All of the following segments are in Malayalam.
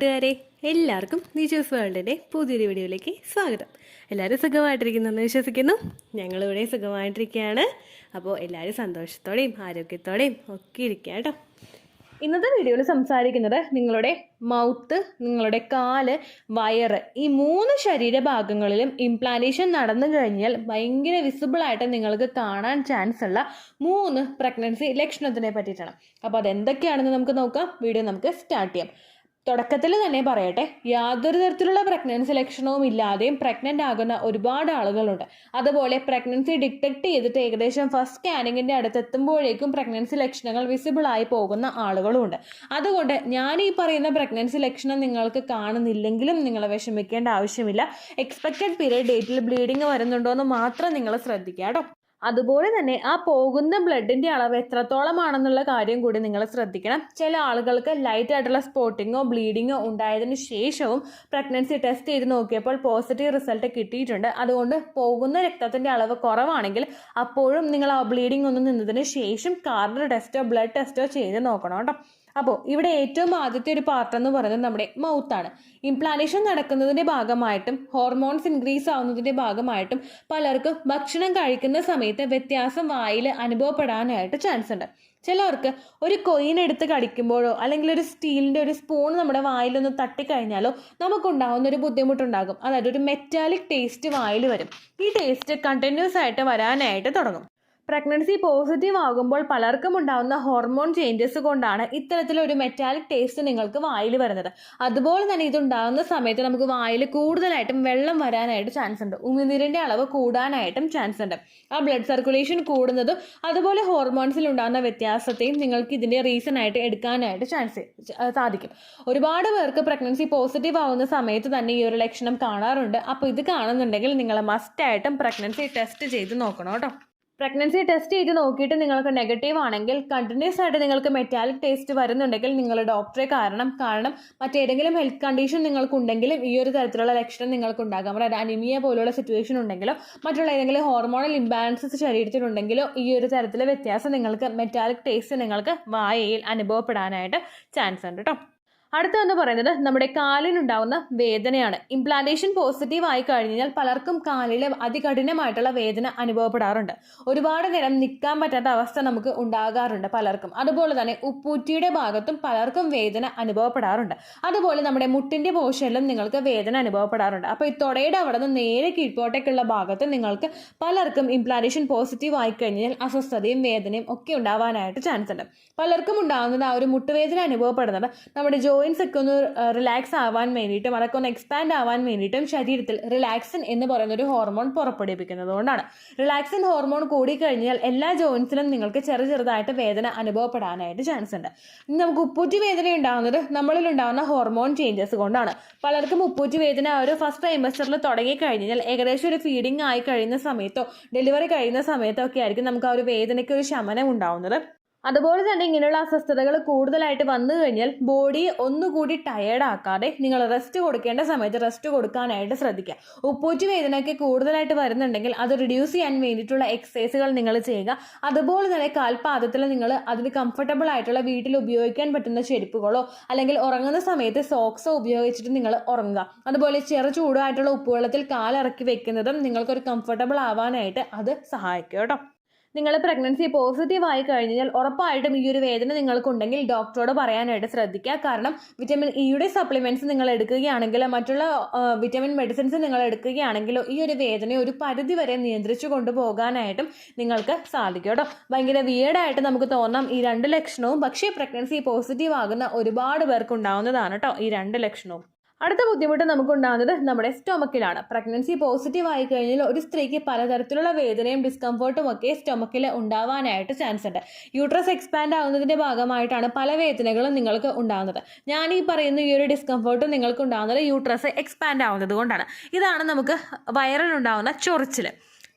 കൂട്ടുകാരെ, എല്ലാവർക്കും നിജൂസ് വേൾഡിൻ്റെ പുതിയൊരു വീഡിയോയിലേക്ക് സ്വാഗതം. എല്ലാവരും സുഖമായിട്ടിരിക്കുന്നെന്ന് വിശ്വസിക്കുന്നു. ഞങ്ങളിവിടെ സുഖമായിട്ടിരിക്കുകയാണ്. അപ്പോൾ എല്ലാവരും സന്തോഷത്തോടെയും ആരോഗ്യത്തോടെയും ഒക്കെ ഇരിക്കുക കേട്ടോ. ഇന്നത്തെ വീഡിയോയിൽ സംസാരിക്കുന്നത് നിങ്ങളുടെ മൗത്ത്, നിങ്ങളുടെ കാല്, വയറ്, ഈ 3 ശരീരഭാഗങ്ങളിലും ഇംപ്ലാന്റേഷൻ നടന്നു കഴിഞ്ഞാൽ ഭയങ്കര വിസിബിളായിട്ട് നിങ്ങൾക്ക് കാണാൻ ചാൻസ് ഉള്ള 3 പ്രഗ്നൻസി ലക്ഷണത്തിനെ പറ്റിയിട്ടാണ്. അപ്പോൾ അതെന്തൊക്കെയാണെന്ന് നമുക്ക് നോക്കാം. വീഡിയോ നമുക്ക് സ്റ്റാർട്ട് ചെയ്യാം. തുടക്കത്തിൽ തന്നെ പറയട്ടെ, യാതൊരു തരത്തിലുള്ള പ്രഗ്നൻസി ലക്ഷണവും ഇല്ലാതെയും പ്രഗ്നൻ്റ് ആകുന്ന ഒരുപാട് ആളുകളുണ്ട്. അതുപോലെ പ്രഗ്നൻസി ഡിറ്റക്ട് ചെയ്തിട്ട് ഏകദേശം ഫസ്റ്റ് സ്കാനിങ്ങിൻ്റെ അടുത്തെത്തുമ്പോഴേക്കും പ്രഗ്നൻസി ലക്ഷണങ്ങൾ വിസിബിൾ ആയി പോകുന്ന ആളുകളുമുണ്ട്. അതുകൊണ്ട് ഞാൻ ഈ പറയുന്ന പ്രഗ്നൻസി ലക്ഷണം നിങ്ങൾക്ക് കാണുന്നില്ലെങ്കിലും നിങ്ങൾ വിഷമിക്കേണ്ട ആവശ്യമില്ല. എക്സ്പെക്റ്റഡ് പീരിയഡ് ഡേറ്റിൽ ബ്ലീഡിങ് വരുന്നുണ്ടോ എന്ന് മാത്രം നിങ്ങൾ ശ്രദ്ധിക്കുക കേട്ടോ. അതുപോലെ തന്നെ ആ പോകുന്ന ബ്ലഡിൻ്റെ അളവ് എത്രത്തോളമാണെന്നുള്ള കാര്യം കൂടി നിങ്ങൾ ശ്രദ്ധിക്കണം. ചില ആളുകൾക്ക് ലൈറ്റ് ആയിട്ടുള്ള സ്പോട്ടിങ്ങോ ബ്ലീഡിങ്ങോ ഉണ്ടായതിനു ശേഷവും പ്രഗ്നൻസി ടെസ്റ്റ് ചെയ്ത് നോക്കിയപ്പോൾ പോസിറ്റീവ് റിസൾട്ട് കിട്ടിയിട്ടുണ്ട്. അതുകൊണ്ട് പോകുന്ന രക്തത്തിൻ്റെ അളവ് കുറവാണെങ്കിൽ അപ്പോഴും നിങ്ങൾ ആ ബ്ലീഡിംഗ് ഒന്ന് നിന്നതിന് ശേഷം കാർഡിനൽ ടെസ്റ്റോ ബ്ലഡ് ടെസ്റ്റോ ചെയ്ത് നോക്കണം കേട്ടോ. അപ്പോൾ ഇവിടെ ഏറ്റവും ആദ്യത്തെ ഒരു പാർട്ട് എന്ന് പറയുന്നത് നമ്മുടെ മൗത്താണ്. ഇംപ്ലാന്റേഷൻ നടക്കുന്നതിൻ്റെ ഭാഗമായിട്ടും ഹോർമോൺസ് ഇൻക്രീസ് ആവുന്നതിൻ്റെ ഭാഗമായിട്ടും പലർക്കും ഭക്ഷണം കഴിക്കുന്ന സമയത്ത് വ്യത്യാസം വായിൽ അനുഭവപ്പെടാനായിട്ട് ചാൻസ് ഉണ്ട്. ചിലർക്ക് ഒരു കൊയിൻ എടുത്ത് കടിക്കുമ്പോഴോ അല്ലെങ്കിൽ ഒരു സ്റ്റീലിൻ്റെ ഒരു സ്പൂൺ നമ്മുടെ വായിലൊന്ന് തട്ടിക്കഴിഞ്ഞാലോ നമുക്കുണ്ടാകുന്ന ഒരു ബുദ്ധിമുട്ടുണ്ടാകും. അതായത് ഒരു മെറ്റാലിക് ടേസ്റ്റ് വായിൽ വരും. ഈ ടേസ്റ്റ് കണ്ടിന്യൂസ് ആയിട്ട് വരാനായിട്ട് തുടങ്ങും. പ്രഗ്നൻസി പോസിറ്റീവ് ആകുമ്പോൾ പലർക്കും ഉണ്ടാകുന്ന ഹോർമോൺ ചേഞ്ചസ് കൊണ്ടാണ് ഇത്തരത്തിലൊരു മെറ്റാലിക് ടേസ്റ്റ് നിങ്ങൾക്ക് വായിൽ വരുന്നത്. അതുപോലെ തന്നെ ഇതുണ്ടാകുന്ന സമയത്ത് നമുക്ക് വായിൽ കൂടുതലായിട്ടും വെള്ളം വരാനായിട്ട് ചാൻസ് ഉണ്ട്. ഉമിനീരിൻ്റെ അളവ് കൂടാനായിട്ടും ചാൻസ് ഉണ്ട്. ആ ബ്ലഡ് സർക്കുലേഷൻ കൂടുന്നതും അതുപോലെ ഹോർമോൺസിൽ ഉണ്ടാകുന്ന വ്യത്യാസത്തെയും നിങ്ങൾക്ക് ഇതിൻ്റെ റീസൺ ആയിട്ട് എടുക്കാനായിട്ട് സാധിക്കും. ഒരുപാട് പേർക്ക് പ്രഗ്നൻസി പോസിറ്റീവ് ആവുന്ന സമയത്ത് തന്നെ ഈ ഒരു ലക്ഷണം കാണാറുണ്ട്. അപ്പോൾ ഇത് കാണുന്നുണ്ടെങ്കിൽ നിങ്ങൾ മസ്റ്റായിട്ടും പ്രഗ്നൻസി ടെസ്റ്റ് ചെയ്ത് നോക്കണം കേട്ടോ. പ്രഗ്നൻസി ടെസ്റ്റ് ചെയ്ത് നോക്കിയിട്ട് നിങ്ങൾക്ക് നെഗറ്റീവ് ആണെങ്കിൽ കണ്ടിന്യൂസ് ആയിട്ട് നിങ്ങൾക്ക് മെറ്റാലിക് ടേസ്റ്റ് വരുന്നുണ്ടെങ്കിൽ നിങ്ങൾ ഡോക്ടറെ കാരണം മറ്റേതെങ്കിലും ഹെൽത്ത് കണ്ടീഷൻ നിങ്ങൾക്കുണ്ടെങ്കിലും ഈ ഒരു തരത്തിലുള്ള ലക്ഷണം നിങ്ങൾക്കുണ്ടാകാം. അതായത് അനിമിയ പോലുള്ള സിറ്റുവേഷൻ ഉണ്ടെങ്കിലോ മറ്റുള്ള ഏതെങ്കിലും ഹോർമോണൽ ഇംബാലൻസസ് ശരീരത്തിലുണ്ടെങ്കിലോ ഈ ഒരു തരത്തിലെ വ്യത്യാസം നിങ്ങൾക്ക് മെറ്റാലിക് ടേസ്റ്റ് നിങ്ങൾക്ക് വായയിൽ അനുഭവപ്പെടാനായിട്ട് ചാൻസ് ഉണ്ട് കേട്ടോ. അടുത്തെന്ന് പറയുന്നത് നമ്മുടെ കാലിനുണ്ടാവുന്ന വേദനയാണ്. ഇംപ്ലാന്റേഷൻ പോസിറ്റീവ് ആയി കഴിഞ്ഞാൽ പലർക്കും കാലിലെ അതികഠിനമായിട്ടുള്ള വേദന അനുഭവപ്പെടാറുണ്ട്. ഒരുപാട് നേരം നിൽക്കാൻ പറ്റാത്ത അവസ്ഥ നമുക്ക് ഉണ്ടാകാറുണ്ട് പലർക്കും. അതുപോലെ തന്നെ ഉപ്പൂറ്റിയുടെ ഭാഗത്തും പലർക്കും വേദന അനുഭവപ്പെടാറുണ്ട്. അതുപോലെ നമ്മുടെ മുട്ടിൻ്റെ പോർഷനിലും നിങ്ങൾക്ക് വേദന അനുഭവപ്പെടാറുണ്ട്. അപ്പോൾ ഈ തൊടയുടെ അവിടെ നിന്ന് നേരെ കീഴ്പോട്ടേക്കുള്ള ഭാഗത്ത് നിങ്ങൾക്ക് പലർക്കും ഇംപ്ലാന്റേഷൻ പോസിറ്റീവ് ആയി കഴിഞ്ഞാൽ അസ്വസ്ഥതയും വേദനയും ഒക്കെ ഉണ്ടാവാനായിട്ട് ചാൻസ് ഉണ്ട്. പലർക്കും ഉണ്ടാകുന്നത് ആ ഒരു മുട്ടുവേദന അനുഭവപ്പെടുന്നത് നമ്മുടെ ജോയിൻസ് ഒക്കെ ഒന്ന് റിലാക്സ് ആവാൻ വേണ്ടിയിട്ടും അതൊക്കെ ഒന്ന് എക്സ്പാൻഡ് ആവാൻ വേണ്ടിയിട്ടും ശരീരത്തിൽ റിലാക്സിൻ എന്ന് പറയുന്ന ഒരു ഹോർമോൺ പുറപ്പെടുവിക്കുന്നത് കൊണ്ടാണ്. റിലാക്സിൻ ഹോർമോൺ കൂടിക്കഴിഞ്ഞാൽ എല്ലാ ജോയിൻസിലും നിങ്ങൾക്ക് ചെറുതായിട്ട് വേദന അനുഭവപ്പെടാനായിട്ട് ചാൻസ് ഉണ്ട്. നമുക്ക് ഉപ്പൂറ്റി വേദന ഉണ്ടാകുന്നത് നമ്മളിൽ ഉണ്ടാകുന്ന ഹോർമോൺ ചേഞ്ചസ് കൊണ്ടാണ്. പലർക്കും ഉപ്പൂറ്റി വേദന ഒരു ഫസ്റ്റ് ട്രൈമസ്റ്ററിൽ തുടങ്ങിക്കഴിഞ്ഞാൽ ഏകദേശം ഒരു ഫീഡിങ് ആയി കഴിയുന്ന സമയത്തോ ഡെലിവറി കഴിയുന്ന സമയത്തോ ഒക്കെ ആയിരിക്കും നമുക്ക് ആ ഒരു വേദനയ്ക്ക് ഒരു ശമനം ഉണ്ടാവുന്നത്. അതുപോലെ തന്നെ ഇങ്ങനെയുള്ള അസ്വസ്ഥതകൾ കൂടുതലായിട്ട് വന്നു കഴിഞ്ഞാൽ ബോഡിയെ ഒന്നുകൂടി ടയേർഡ് ആക്കാതെ നിങ്ങൾ റെസ്റ്റ് കൊടുക്കേണ്ട സമയത്ത് റെസ്റ്റ് കൊടുക്കാനായിട്ട് ശ്രദ്ധിക്കുക. ഉപ്പൂറ്റി വേദനയൊക്കെ കൂടുതലായിട്ട് വരുന്നുണ്ടെങ്കിൽ അത് റിഡ്യൂസ് ചെയ്യാൻ വേണ്ടിയിട്ടുള്ള എക്സസൈസുകൾ നിങ്ങൾ ചെയ്യുക. അതുപോലെ തന്നെ കാൽപാദത്തിൽ നിങ്ങൾ അതിന് കംഫർട്ടബിൾ ആയിട്ടുള്ള വീട്ടിൽ ഉപയോഗിക്കാൻ പറ്റുന്ന ചെരുപ്പുകളോ അല്ലെങ്കിൽ ഉറങ്ങുന്ന സമയത്ത് സോക്സോ ഉപയോഗിച്ചിട്ട് നിങ്ങൾ ഉറങ്ങുക. അതുപോലെ ചൂടായിട്ടുള്ള ഉപ്പുവെള്ളത്തിൽ കാലിറക്കി വെക്കുന്നതും നിങ്ങൾക്കൊരു കംഫർട്ടബിൾ ആവാനായിട്ട് അത് സഹായിക്കും കേട്ടോ. നിങ്ങൾ പ്രഗ്നൻസി പോസിറ്റീവ് ആയി കഴിഞ്ഞാൽ ഉറപ്പായിട്ടും ഈ ഒരു വേദന നിങ്ങൾക്കുണ്ടെങ്കിൽ ഡോക്ടറോട് പറയാനായിട്ട് ശ്രദ്ധിക്കുക. കാരണം വിറ്റമിൻ ഇയുടെ സപ്ലിമെൻറ്റ്സ് നിങ്ങൾ എടുക്കുകയാണെങ്കിലോ മറ്റുള്ള വിറ്റമിൻ മെഡിസിൻസ് നിങ്ങൾ എടുക്കുകയാണെങ്കിലോ ഈ ഒരു വേദനയെ ഒരു പരിധി വരെ നിയന്ത്രിച്ചു കൊണ്ടുപോകാനായിട്ടും നിങ്ങൾക്ക് സാധിക്കും കേട്ടോ. ഭയങ്കര വിയേർഡായിട്ട് നമുക്ക് തോന്നാം ഈ 2 ലക്ഷണവും, പക്ഷേ പ്രഗ്നൻസി പോസിറ്റീവ് ആകുന്ന ഒരുപാട് പേർക്ക് ഉണ്ടാവുന്നതാണ് കേട്ടോ ഈ 2 ലക്ഷണവും. അടുത്ത ബുദ്ധിമുട്ട് നമുക്കുണ്ടാകുന്നത് നമ്മുടെ സ്റ്റൊമക്കിലാണ്. പ്രഗ്നൻസി പോസിറ്റീവ് ആയി കഴിഞ്ഞാൽ ഒരു സ്ത്രീക്ക് പലതരത്തിലുള്ള വേദനയും ഡിസ്കംഫർട്ടും ഒക്കെ സ്റ്റൊമക്കിൽ ഉണ്ടാവാനായിട്ട് ചാൻസ് ഉണ്ട്. യൂട്രസ് എക്സ്പാൻഡ് ആവുന്നതിൻ്റെ ഭാഗമായിട്ടാണ് പല വേദനകളും നിങ്ങൾക്ക് ഉണ്ടാകുന്നത്. ഞാൻ ഈ പറയുന്ന ഈ ഒരു ഡിസ്കംഫർട്ടും നിങ്ങൾക്ക് ഉണ്ടാകുന്നത് യൂട്രസ് എക്സ്പാൻഡ് ആവുന്നത് കൊണ്ടാണ്. ഇതാണ് നമുക്ക് വയറിനുണ്ടാകുന്ന ചൊറിച്ചിൽ.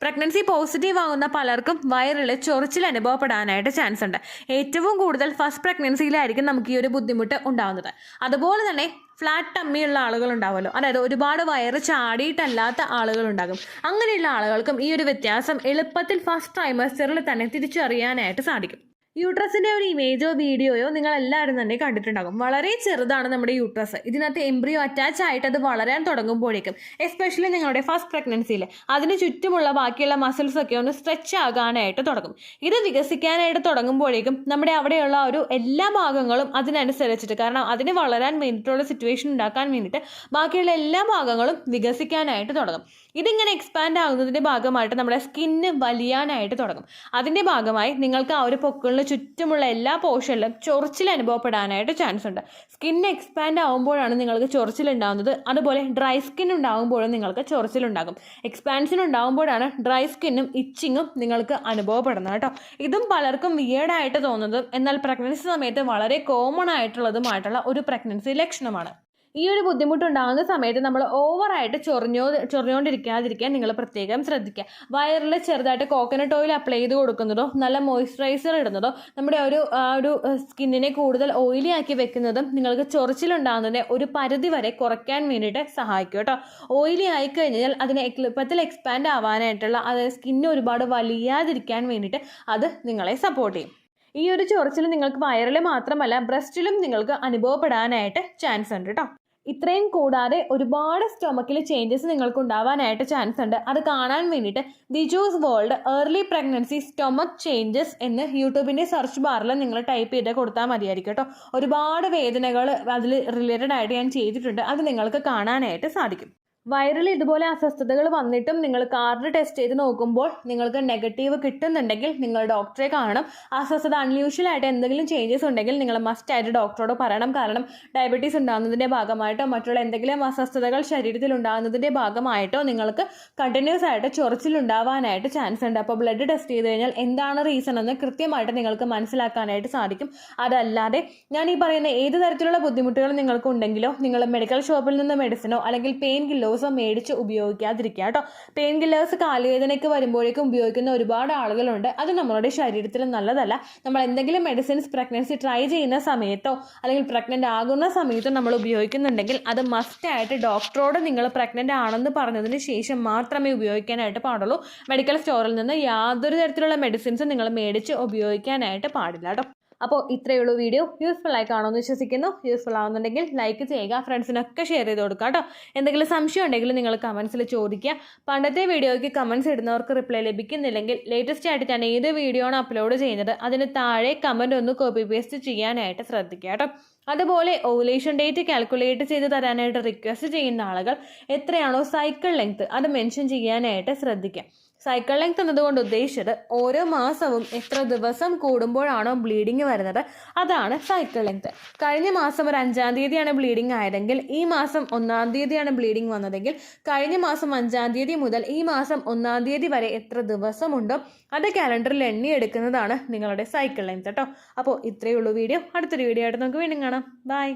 പ്രഗ്നൻസി പോസിറ്റീവ് ആകുന്ന പലർക്കും വയറിൽ ചൊറിച്ചിൽ അനുഭവപ്പെടാനായിട്ട് ചാൻസ് ഉണ്ട്. ഏറ്റവും കൂടുതൽ ഫസ്റ്റ് പ്രഗ്നൻസിയിലായിരിക്കും നമുക്ക് ഈ ഒരു ബുദ്ധിമുട്ട് ഉണ്ടാകുന്നത്. അതുപോലെ തന്നെ ഫ്ലാറ്റ് ടമ്മിയുള്ള ആളുകൾ ഉണ്ടാവുമല്ലോ, അതായത് ഒരുപാട് വയറ് ചാടിയിട്ടല്ലാത്ത ആളുകളുണ്ടാകും. അങ്ങനെയുള്ള ആളുകൾക്കും ഈ ഒരു വ്യത്യാസം എളുപ്പത്തിൽ ഫസ്റ്റ് ട്രൈമസ്റ്ററിൽ തന്നെ തിരിച്ചറിയാനായിട്ട് സാധിക്കും. യൂട്രസിന്റെ ഒരു ഇമേജോ വീഡിയോയോ നിങ്ങൾ എല്ലാവരും തന്നെ കണ്ടിട്ടുണ്ടാകും. വളരെ ചെറുതാണ് നമ്മുടെ യൂട്രസ്. ഇതിനകത്ത് എംബ്രിയോ അറ്റാച്ച് ആയിട്ട് അത് വളരാൻ തുടങ്ങുമ്പോഴേക്കും, എസ്പെഷ്യലി നിങ്ങളുടെ ഫസ്റ്റ് പ്രഗ്നൻസിയിൽ അതിന് ചുറ്റുമുള്ള ബാക്കിയുള്ള മസിൽസ് ഒക്കെ ഒന്ന് സ്ട്രെച്ച് ആകാനായിട്ട് തുടങ്ങും. ഇത് വികസിക്കാനായിട്ട് തുടങ്ങുമ്പോഴേക്കും നമ്മുടെ അവിടെയുള്ള ഒരു എല്ലാ ഭാഗങ്ങളും അതിനനുസരിച്ചിട്ട്, കാരണം അതിന് വളരാൻ വേണ്ടിയിട്ടുള്ള സിറ്റുവേഷൻ ഉണ്ടാക്കാൻ വേണ്ടിയിട്ട് ബാക്കിയുള്ള എല്ലാ ഭാഗങ്ങളും വികസിക്കാനായിട്ട് തുടങ്ങും. ഇതിങ്ങനെ എക്സ്പാൻഡ് ആകുന്നതിൻ്റെ ഭാഗമായിട്ട് നമ്മുടെ സ്കിന്ന് വലിയാനായിട്ട് തുടങ്ങും. അതിൻ്റെ ഭാഗമായി നിങ്ങൾക്ക് ആ ഒരു പൊക്കിളിന് ചുറ്റുമുള്ള എല്ലാ പോർഷനിലും ചൊറിച്ചിൽ അനുഭവപ്പെടാനായിട്ട് ചാൻസ് ഉണ്ട്. സ്കിൻ എക്സ്പാൻഡ് ആകുമ്പോഴാണ് നിങ്ങൾക്ക് ചൊറിച്ചിൽ ഉണ്ടാകുന്നത്. അതുപോലെ ഡ്രൈ സ്കിൻ ഉണ്ടാകുമ്പോഴും നിങ്ങൾക്ക് ചൊറിച്ചിലുണ്ടാകും. എക്സ്പാൻഷൻ ഉണ്ടാകുമ്പോഴാണ് ഡ്രൈ സ്കിന്നും ഇച്ചിങ്ങും നിങ്ങൾക്ക് അനുഭവപ്പെടുന്നത് കേട്ടോ. ഇതും പലർക്കും വിയേർഡായിട്ട് തോന്നുന്നതും എന്നാൽ പ്രഗ്നൻസി സമയത്ത് വളരെ കോമൺ ആയിട്ടുള്ളതുമായിട്ടുള്ള ഒരു പ്രഗ്നൻസി ലക്ഷണമാണ്. ഈ ഒരു ബുദ്ധിമുട്ടുണ്ടാകുന്ന സമയത്ത് നമ്മൾ ഓവറായിട്ട് ചൊറിഞ്ഞുകൊണ്ടിരിക്കാതിരിക്കാൻ നിങ്ങൾ പ്രത്യേകം ശ്രദ്ധിക്കുക. വയറിൽ ചെറുതായിട്ട് കോക്കനട്ട് ഓയിൽ അപ്ലൈ ചെയ്ത് കൊടുക്കുന്നതോ നല്ല മോയ്സ്ചറൈസർ ഇടുന്നതോ നമ്മുടെ ഒരു സ്കിന്നിനെ കൂടുതൽ ഓയിലി ആക്കി വെക്കുന്നതും നിങ്ങൾക്ക് ചൊറിച്ചിലുണ്ടാകുന്നതിനെ ഒരു പരിധി വരെ കുറയ്ക്കാൻ വേണ്ടിയിട്ട് സഹായിക്കും കേട്ടോ. ഓയിലി ആയി കഴിഞ്ഞാൽ അതിനെ എളുപ്പത്തിൽ എക്സ്പാൻഡ് ആവാനായിട്ടുള്ള, അതായത് സ്കിന്ന് ഒരുപാട് വലിയാതിരിക്കാൻ വേണ്ടിയിട്ട് അത് നിങ്ങളെ സപ്പോർട്ട് ചെയ്യും. ഈ ഒരു ചൊറിച്ചിൽ നിങ്ങൾക്ക് വയറിൽ മാത്രമല്ല ബ്രസ്റ്റിലും നിങ്ങൾക്ക് അനുഭവപ്പെടാനായിട്ട് ചാൻസ് ഉണ്ട് കേട്ടോ. ഇത്രയും കൂടാതെ ഒരുപാട് സ്റ്റൊമക്കിൽ ചേഞ്ചസ് നിങ്ങൾക്ക് ഉണ്ടാവാനായിട്ട് ചാൻസ് ഉണ്ട്. അത് കാണാൻ വേണ്ടിയിട്ട് ദിജൂസ് world early pregnancy stomach changes എന്ന് യൂട്യൂബിൻ്റെ സെർച്ച് ബാറിൽ നിങ്ങൾ ടൈപ്പ് ചെയ്ത് കൊടുത്താൽ മതിയായിരിക്കും കേട്ടോ. ഒരുപാട് വേദനകൾ അതിൽ റിലേറ്റഡ് ആയിട്ട് ഞാൻ ചെയ്തിട്ടുണ്ട്. അത് നിങ്ങൾക്ക് കാണാനായിട്ട് സാധിക്കും. വയറിൽ ഇതുപോലെ അസ്വസ്ഥതകൾ വന്നിട്ടും നിങ്ങൾ കാർഡ് ടെസ്റ്റ് ചെയ്ത് നോക്കുമ്പോൾ നിങ്ങൾക്ക് നെഗറ്റീവ് കിട്ടുന്നുണ്ടെങ്കിൽ നിങ്ങൾ ഡോക്ടറെ കാണണം. അസ്വസ്ഥത അൺയൂഷ്വൽ ആയിട്ട് എന്തെങ്കിലും ചേഞ്ചസ് ഉണ്ടെങ്കിൽ നിങ്ങൾ മസ്റ്റ് ആയിട്ട് ഡോക്ടറോട് പറയണം. കാരണം ഡയബറ്റീസ് ഉണ്ടാകുന്നതിൻ്റെ ഭാഗമായിട്ടോ മറ്റുള്ള എന്തെങ്കിലും അസ്വസ്ഥതകൾ ശരീരത്തിൽ ഉണ്ടാകുന്നതിൻ്റെ ഭാഗമായിട്ടോ നിങ്ങൾക്ക് കണ്ടിന്യൂസ് ആയിട്ട് ചൊറിച്ചിലുണ്ടാവാനായിട്ട് ചാൻസ് ഉണ്ട്. അപ്പോൾ ബ്ലഡ് ടെസ്റ്റ് ചെയ്ത് കഴിഞ്ഞാൽ എന്താണ് റീസൺ എന്ന് കൃത്യമായിട്ട് നിങ്ങൾക്ക് മനസ്സിലാക്കാനായിട്ട് സാധിക്കും. അതല്ലാതെ ഞാൻ ഈ പറയുന്ന ഏത് തരത്തിലുള്ള ബുദ്ധിമുട്ടുകൾ നിങ്ങൾക്ക് ഉണ്ടെങ്കിലോ നിങ്ങൾ മെഡിക്കൽ ഷോപ്പിൽ നിന്ന് മെഡിസിനോ അല്ലെങ്കിൽ പെയിൻ കില്ലേഴ്സോ മേടിച്ച് ഉപയോഗിക്കാതിരിക്കുക കേട്ടോ. പെയിൻ കില്ലേഴ്സ് കാലുവേദനയ്ക്ക് വരുമ്പോഴേക്കും ഉപയോഗിക്കുന്ന ഒരുപാട് ആളുകളുണ്ട്. അത് നമ്മുടെ ശരീരത്തിൽ നല്ലതല്ല. നമ്മൾ എന്തെങ്കിലും മെഡിസിൻസ് പ്രഗ്നൻസി ട്രൈ ചെയ്യുന്ന സമയത്തോ അല്ലെങ്കിൽ പ്രഗ്നൻ്റ് ആകുന്ന സമയത്തോ നമ്മൾ ഉപയോഗിക്കുന്നുണ്ടെങ്കിൽ അത് മസ്റ്റായിട്ട് ഡോക്ടറോട് നിങ്ങൾ പ്രഗ്നൻ്റ് ആണെന്ന് പറഞ്ഞതിന് ശേഷം മാത്രമേ ഉപയോഗിക്കാനായിട്ട് പാടുള്ളൂ. മെഡിക്കൽ സ്റ്റോറിൽ നിന്ന് യാതൊരു തരത്തിലുള്ള മെഡിസിൻസും നിങ്ങൾ മേടിച്ച് ഉപയോഗിക്കാനായിട്ട് പാടില്ല കേട്ടോ. അപ്പോൾ ഇത്രയേ ഉള്ളൂ വീഡിയോ. യൂസ്ഫുൾ ആയി കാണുമെന്ന് വിശ്വസിക്കുന്നു. യൂസ്ഫുൾ ആവുന്നുണ്ടെങ്കിൽ ലൈക്ക് ചെയ്യുക, ഫ്രണ്ട്സിനൊക്കെ ഷെയർ ചെയ്ത് കൊടുക്കുക കേട്ടോ. എന്തെങ്കിലും സംശയം ഉണ്ടെങ്കിൽ നിങ്ങൾ കമൻസിൽ ചോദിക്കുക. പണ്ടത്തെ വീഡിയോയ്ക്ക് കമൻസ് ഇടുന്നവർക്ക് റിപ്ലൈ ലഭിക്കുന്നില്ലെങ്കിൽ ലേറ്റസ്റ്റ് ആയിട്ട് ഞാൻ ഏത് വീഡിയോ ആണ് അപ്ലോഡ് ചെയ്യുന്നത് അതിന് താഴെ കമൻറ്റ് ഒന്ന് കോപ്പി പേസ്റ്റ് ചെയ്യാനായിട്ട് ശ്രദ്ധിക്കുക കേട്ടോ. അതുപോലെ ഓവുലേഷൻ ഡേറ്റ് കാൽക്കുലേറ്റ് ചെയ്ത് തരാനായിട്ട് റിക്വസ്റ്റ് ചെയ്യുന്ന ആളുകൾ എത്രയാണോ സൈക്കിൾ ലെങ്ത് അത് മെൻഷൻ ചെയ്യാനായിട്ട് ശ്രദ്ധിക്കുക. സൈക്കിൾ ലെങ്ത് എന്നതുകൊണ്ട് ഉദ്ദേശിച്ചത് ഓരോ മാസവും എത്ര ദിവസം കൂടുമ്പോഴാണോ ബ്ലീഡിങ് വരുന്നത് അതാണ് സൈക്കിൾ ലെങ്ത്. കഴിഞ്ഞ മാസം ഒരു 5-ാം തീയതിയാണ് ബ്ലീഡിങ് ആയതെങ്കിൽ ഈ മാസം 1-ാം തീയതിയാണ് ബ്ലീഡിങ് വന്നതെങ്കിൽ കഴിഞ്ഞ മാസം 5-ാം തീയതി മുതൽ ഈ മാസം 1-ാം തീയതി വരെ എത്ര ദിവസമുണ്ടോ അത് കാലണ്ടറിൽ എണ്ണിയെടുക്കുന്നതാണ് നിങ്ങളുടെ സൈക്കിൾ ലെങ്ത് കേട്ടോ. അപ്പോൾ ഇത്രയേ ഉള്ളൂ വീഡിയോ. അടുത്തൊരു വീഡിയോ ആയിട്ട് നമുക്ക് വീണ്ടും കാണാം. ബൈ.